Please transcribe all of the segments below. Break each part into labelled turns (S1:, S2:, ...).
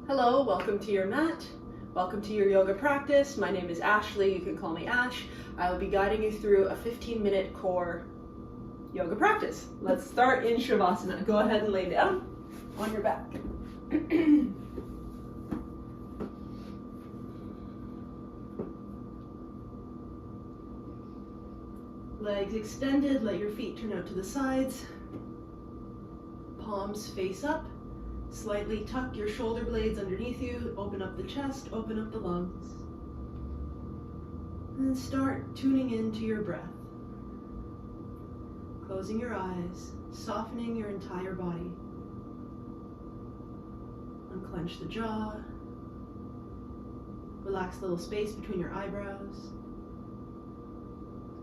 S1: Hello, welcome to your mat. Welcome to your yoga practice. My name is Ashley, you can call me Ash. I will be guiding you through a 15-minute core yoga practice. Let's start in Shavasana. Go ahead and lay down on your back. Legs extended, let your feet turn out to the sides. Palms face up. Slightly tuck your shoulder blades underneath you, open up the chest, open up the lungs. And then start tuning into your breath. Closing your eyes, softening your entire body. Unclench the jaw. Relax the little space between your eyebrows.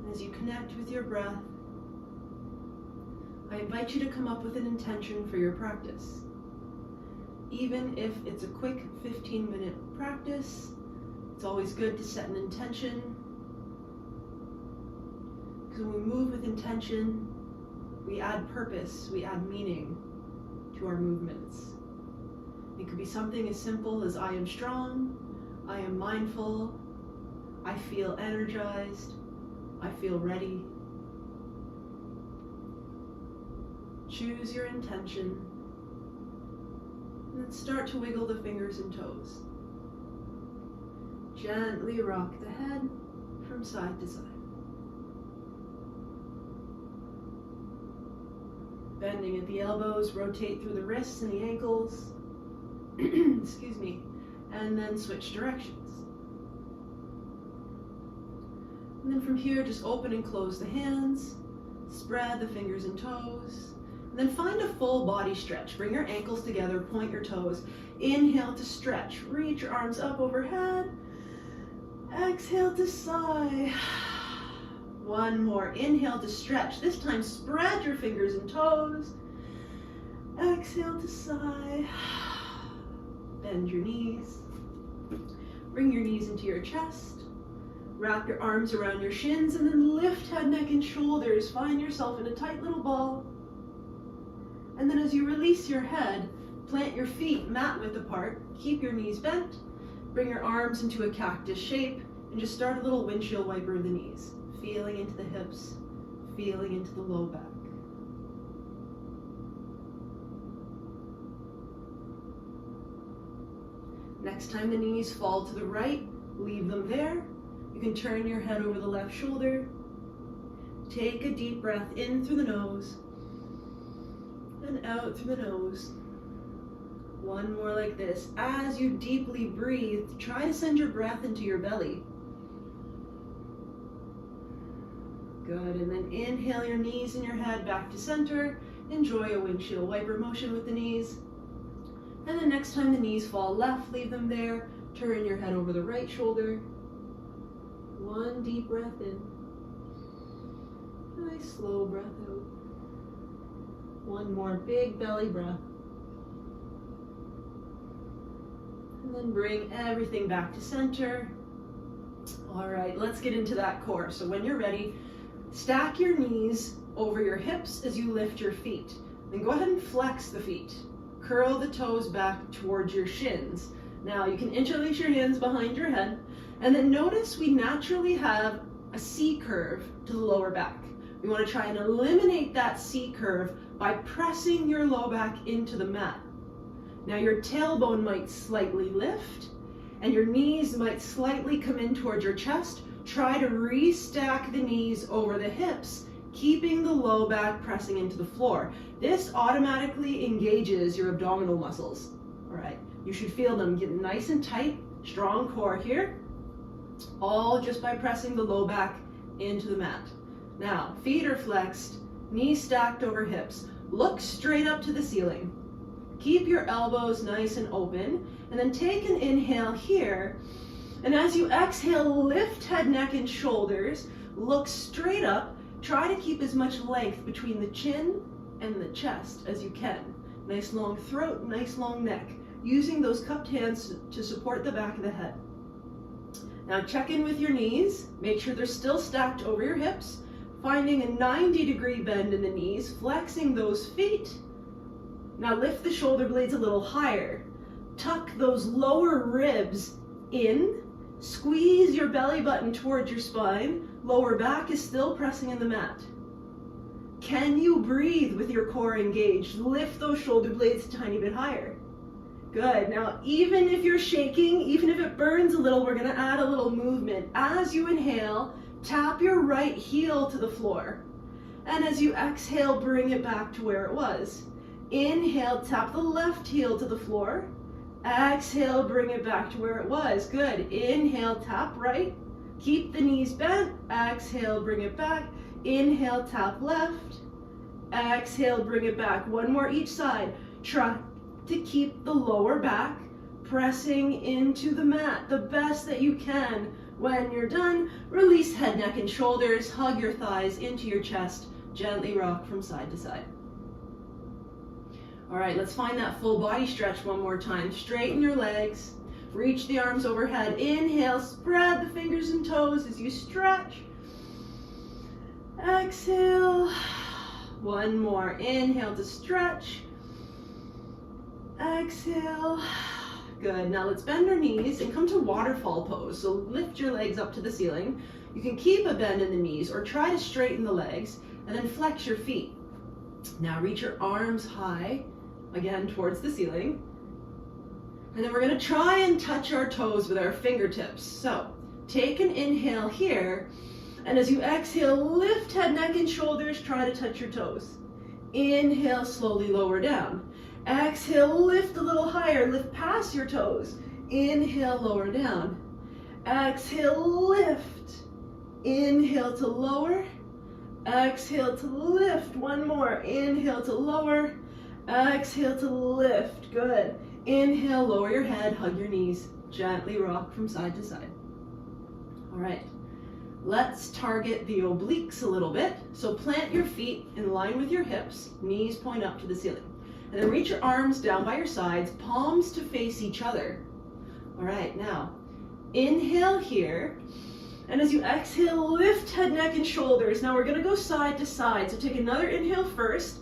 S1: And as you connect with your breath, I invite you to come up with an intention for your practice. Even if it's a quick 15-minute practice, it's always good to set an intention. Because when we move with intention, we add purpose, we add meaning to our movements. It could be something as simple as I am strong, I am mindful, I feel energized, I feel ready. Choose your intention. And then start to wiggle the fingers and toes. Gently rock the head from side to side. Bending at the elbows, rotate through the wrists and the ankles. Excuse me. And then switch directions. And then from here, just open and close the hands. Spread the fingers and toes. Then find a full body stretch. Bring your ankles together, point your toes. Inhale to stretch. Reach your arms up overhead. Exhale to sigh. One more. Inhale to stretch. This time spread your fingers and toes. Exhale to sigh. Bend your knees. Bring your knees into your chest. Wrap your arms around your shins and then lift head, neck, and shoulders. Find yourself in a tight little ball. And then as you release your head, plant your feet mat width apart, keep your knees bent, bring your arms into a cactus shape, and just start a little windshield wiper of the knees, feeling into the hips, feeling into the low back. Next time the knees fall to the right, leave them there. You can turn your head over the left shoulder. Take a deep breath in through the nose. And out through the nose. One more like this. As you deeply breathe, try to send your breath into your belly. Good, and then inhale your knees and your head back to center. Enjoy a windshield wiper motion with the knees. And then next time the knees fall left, leave them there. Turn your head over the right shoulder. One deep breath in. Nice slow breath out. One more big belly breath. And then bring everything back to center. All right, let's get into that core. So when you're ready, stack your knees over your hips as you lift your feet. Then go ahead and flex the feet. Curl the toes back towards your shins. Now you can interlace your hands behind your head. And then notice we naturally have a C curve to the lower back. We want to try and eliminate that C curve by pressing your low back into the mat. Now your tailbone might slightly lift and your knees might slightly come in towards your chest. Try to restack the knees over the hips, keeping the low back pressing into the floor. This automatically engages your abdominal muscles. All right, you should feel them get nice and tight, strong core here, all just by pressing the low back into the mat. Now, feet are flexed, knees stacked over hips. Look straight up to the ceiling. Keep your elbows nice and open, and then take an inhale here. And as you exhale, lift head, neck, and shoulders. Look straight up. Try to keep as much length between the chin and the chest as you can. Nice long throat, nice long neck. Using those cupped hands to support the back of the head. Now check in with your knees. Make sure they're still stacked over your hips. Finding a 90-degree bend in the knees, flexing those feet. Now lift the shoulder blades a little higher. tuck those lower ribs in, squeeze your belly button towards your spine, lower back is still pressing in the mat. Can you breathe with your core engaged? Lift those shoulder blades a tiny bit higher. Good. Now, even if you're shaking, even if it burns a little, we're going to add a little movement. As you inhale, tap your right heel to the floor. And as you exhale, bring it back to where it was. Inhale, tap the left heel to the floor. Exhale, bring it back to where it was. Good. Inhale, tap right. Keep the knees bent. Exhale, bring it back. Inhale, tap left. Exhale, bring it back. One more each side. Try to keep the lower back pressing into the mat the best that you can. When you're done, release head, neck, and shoulders. Hug your thighs into your chest. Gently rock from side to side. All right, let's find that full body stretch one more time. Straighten your legs. Reach the arms overhead. Inhale, spread the fingers and toes as you stretch. Exhale. One more. Inhale to stretch. Exhale. Good. Now let's bend our knees and come to waterfall pose. So lift your legs up to the ceiling. You can keep a bend in the knees or try to straighten the legs and then flex your feet. Now reach your arms high, again towards the ceiling. And then we're going to try and touch our toes with our fingertips. So take an inhale here. And as you exhale, lift head, neck, and shoulders. Try to touch your toes. Inhale, slowly lower down. Exhale, lift a little higher. Lift past your toes. Inhale, lower down. Exhale, lift. Inhale to lower. Exhale to lift. One more. Inhale to lower. Exhale to lift. Good. Inhale, lower your head, hug your knees. Gently rock from side to side. All right. Let's target the obliques a little bit. So plant your feet in line with your hips, knees point up to the ceiling. And then reach your arms down by your sides, palms to face each other. All right, now inhale here. And as you exhale, lift head, neck, and shoulders. Now we're going to go side to side. So take another inhale first.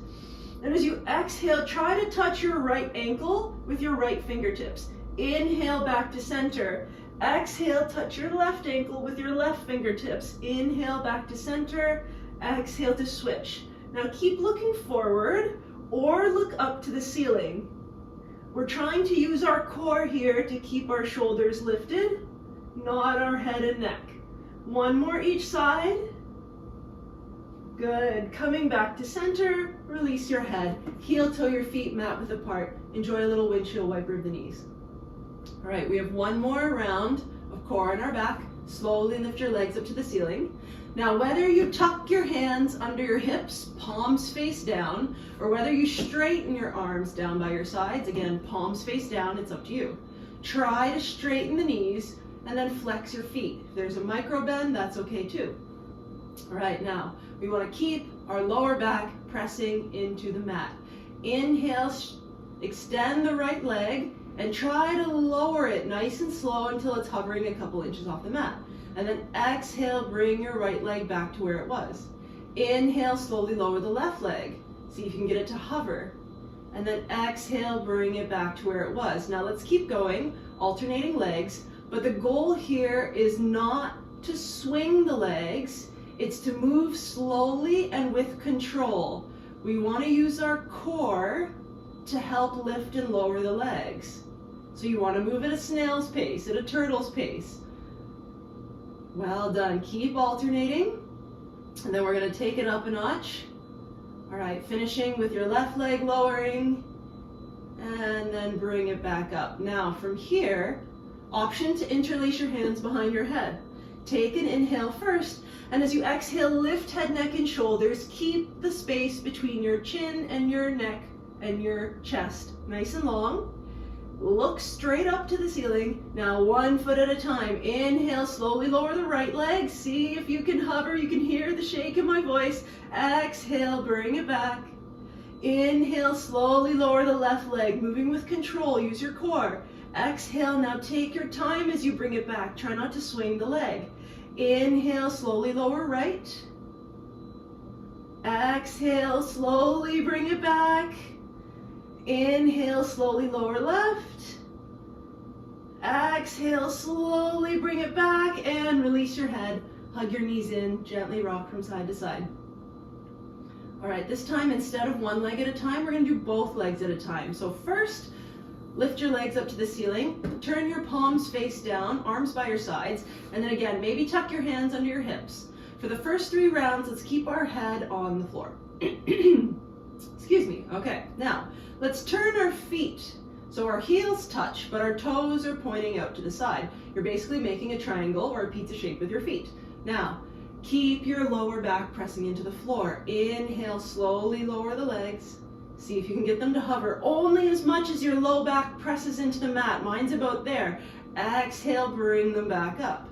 S1: And as you exhale, try to touch your right ankle with your right fingertips. Inhale back to center. Exhale, touch your left ankle with your left fingertips. Inhale back to center. Exhale to switch. Now keep looking forward or look up to the ceiling. We're trying to use our core here to keep our shoulders lifted, not our head and neck. One more each side. Good. Coming back to center, release your head. Heel toe your feet mat width apart. Enjoy a little windshield wiper of the knees. All right, we have one more round of core on our back. Slowly lift your legs up to the ceiling. Now, whether you tuck your hands under your hips, palms face down, or whether you straighten your arms down by your sides, again, palms face down, it's up to you. Try to straighten the knees and then flex your feet. If there's a micro bend, that's okay too. All right, now we want to keep our lower back pressing into the mat. Inhale, extend the right leg and try to lower it nice and slow until it's hovering a couple inches off the mat. And then exhale, bring your right leg back to where it was. Inhale, slowly lower the left leg. See if you can get it to hover. And then exhale, bring it back to where it was. Now let's keep going, alternating legs. But the goal here is not to swing the legs. It's to move slowly and with control. We want to use our core to help lift and lower the legs. So you want to move at a snail's pace, at a turtle's pace. Well done. Keep alternating. And then we're going to take it up a notch. All right, finishing with your left leg lowering. And then bring it back up. Now from here, option to interlace your hands behind your head. Take an inhale first. And as you exhale, lift head, neck, and shoulders. Keep the space between your chin and your neck and your chest nice and long. Look straight up to the ceiling. Now one foot at a time. Inhale, slowly lower the right leg. See if you can hover. You can hear the shake in my voice. Exhale, bring it back. Inhale, slowly lower the left leg. Moving with control. Use your core. Exhale, now take your time as you bring it back. Try not to swing the leg. Inhale, slowly lower right. Exhale, slowly bring it back. Inhale, slowly lower left. Exhale, slowly bring it back and release your head. Hug your knees in, gently rock from side to side. All right, this time instead of one leg at a time, we're gonna do both legs at a time. So first, lift your legs up to the ceiling, turn your palms face down, arms by your sides, and then again, maybe tuck your hands under your hips. For the first 3 rounds, let's keep our head on the floor. Excuse me, okay. Now, let's turn our feet. So our heels touch, but our toes are pointing out to the side. You're basically making a triangle or a pizza shape with your feet. Now, keep your lower back pressing into the floor. Inhale, slowly lower the legs. See if you can get them to hover only as much as your low back presses into the mat. Mine's about there. Exhale, bring them back up.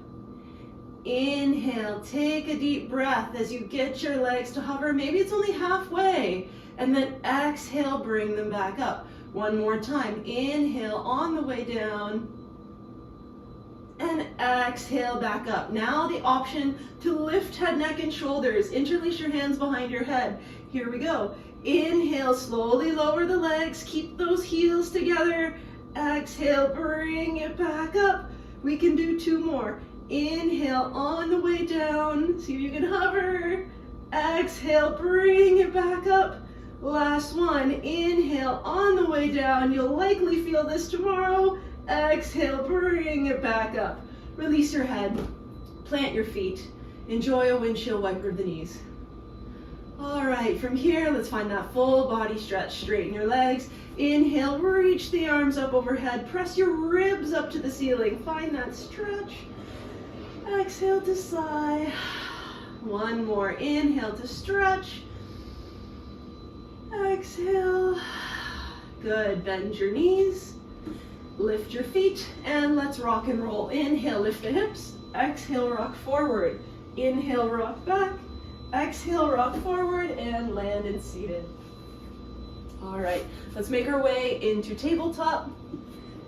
S1: Inhale, take a deep breath as you get your legs to hover. Maybe it's only halfway. And then exhale, bring them back up. One more time. Inhale on the way down. And exhale back up. Now the option to lift head, neck, and shoulders. Interlace your hands behind your head. Here we go. Inhale, slowly lower the legs. Keep those heels together. Exhale, bring it back up. We can do 2 more. Inhale on the way down. See if you can hover. Exhale, bring it back up. Last one. Inhale on the way down. You'll likely feel this tomorrow. Exhale, bring it back up. Release your head. Plant your feet. Enjoy a windshield wiper of the knees. All right, from here, let's find that full body stretch. Straighten your legs. Inhale, reach the arms up overhead. Press your ribs up to the ceiling. Find that stretch. Exhale to sigh. One more. Inhale to stretch. Exhale. Good. Bend your knees. Lift your feet and let's rock and roll. Inhale, lift the hips. Exhale, rock forward. Inhale, rock back. Exhale, rock forward and land in seated. All right, let's make our way into tabletop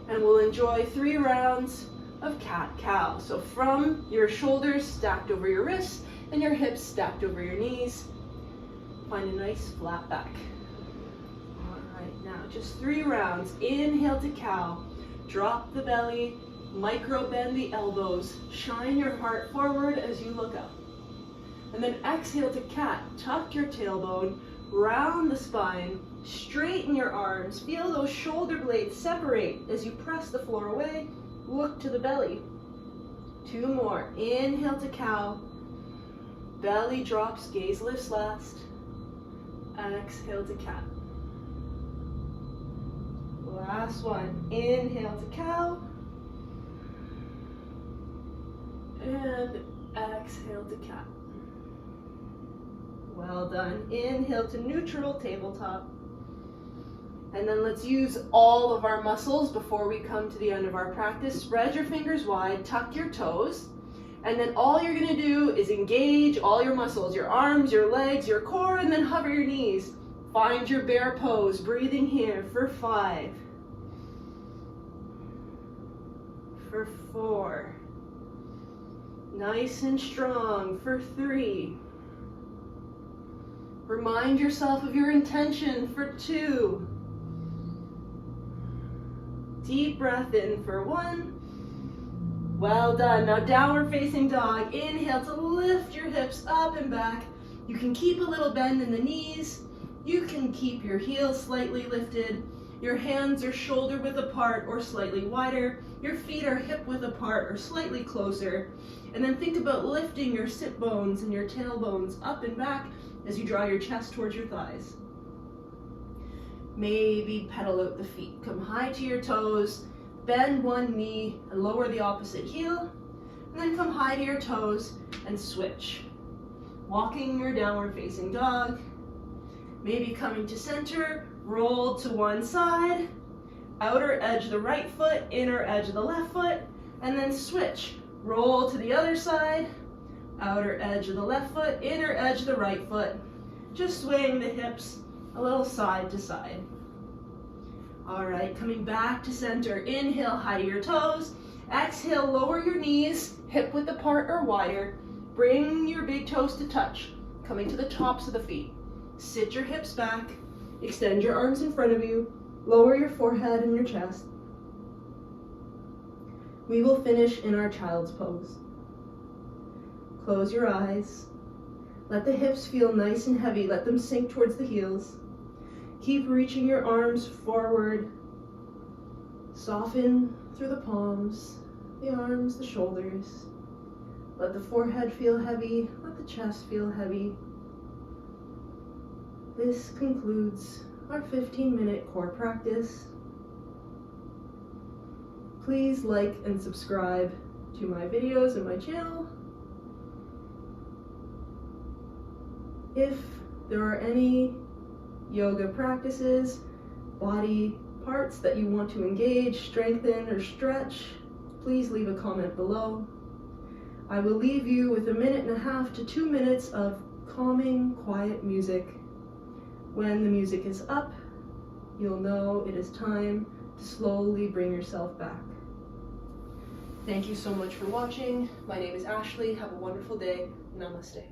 S1: and we'll enjoy 3 rounds of cat-cow. So from your shoulders stacked over your wrists and your hips stacked over your knees, find a nice flat back. All right, now just 3 rounds. Inhale to cow. Drop the belly, micro bend the elbows, shine your heart forward as you look up. And then exhale to cat, tuck your tailbone, round the spine, straighten your arms, feel those shoulder blades separate as you press the floor away, look to the belly. 2 more, inhale to cow, belly drops, gaze lifts last, exhale to cat. Last one. Inhale to cow. And exhale to cat. Well done. Inhale to neutral tabletop. And then let's use all of our muscles before we come to the end of our practice. Spread your fingers wide, tuck your toes. And then all you're going to do is engage all your muscles, your arms, your legs, your core, and then hover your knees. Find your bear pose, breathing here for 5. For 4. Nice and strong for 3. Remind yourself of your intention for 2. Deep breath in for 1. Well done. Now downward facing dog. Inhale to lift your hips up and back. You can keep a little bend in the knees. You can keep your heels slightly lifted. Your hands are shoulder width apart or slightly wider. Your feet are hip width apart or slightly closer. And then think about lifting your sit bones and your tailbones up and back as you draw your chest towards your thighs. Maybe pedal out the feet. Come high to your toes, bend one knee and lower the opposite heel. And then come high to your toes and switch. Walking your downward facing dog. Maybe coming to center, roll to one side, outer edge of the right foot, inner edge of the left foot, and then switch. Roll to the other side, outer edge of the left foot, inner edge of the right foot. Just swaying the hips a little side to side. All right, coming back to center. Inhale, high to your toes. Exhale, lower your knees, hip width apart or wider. Bring your big toes to touch, coming to the tops of the feet. Sit your hips back, extend your arms in front of you, lower your forehead and your chest. We will finish in our child's pose. Close your eyes. Let the hips feel nice and heavy. Let them sink towards the heels. Keep reaching your arms forward. Soften through the palms, the arms, the shoulders. Let the forehead feel heavy. Let the chest feel heavy. This concludes our 15-minute core practice. Please like and subscribe to my videos and my channel. If there are any yoga practices, body parts that you want to engage, strengthen, or stretch, please leave a comment below. I will leave you with 1.5 to 2 minutes of calming, quiet music. When the music is up, you'll know it is time to slowly bring yourself back. Thank you so much for watching. My name is Ashley. Have a wonderful day. Namaste.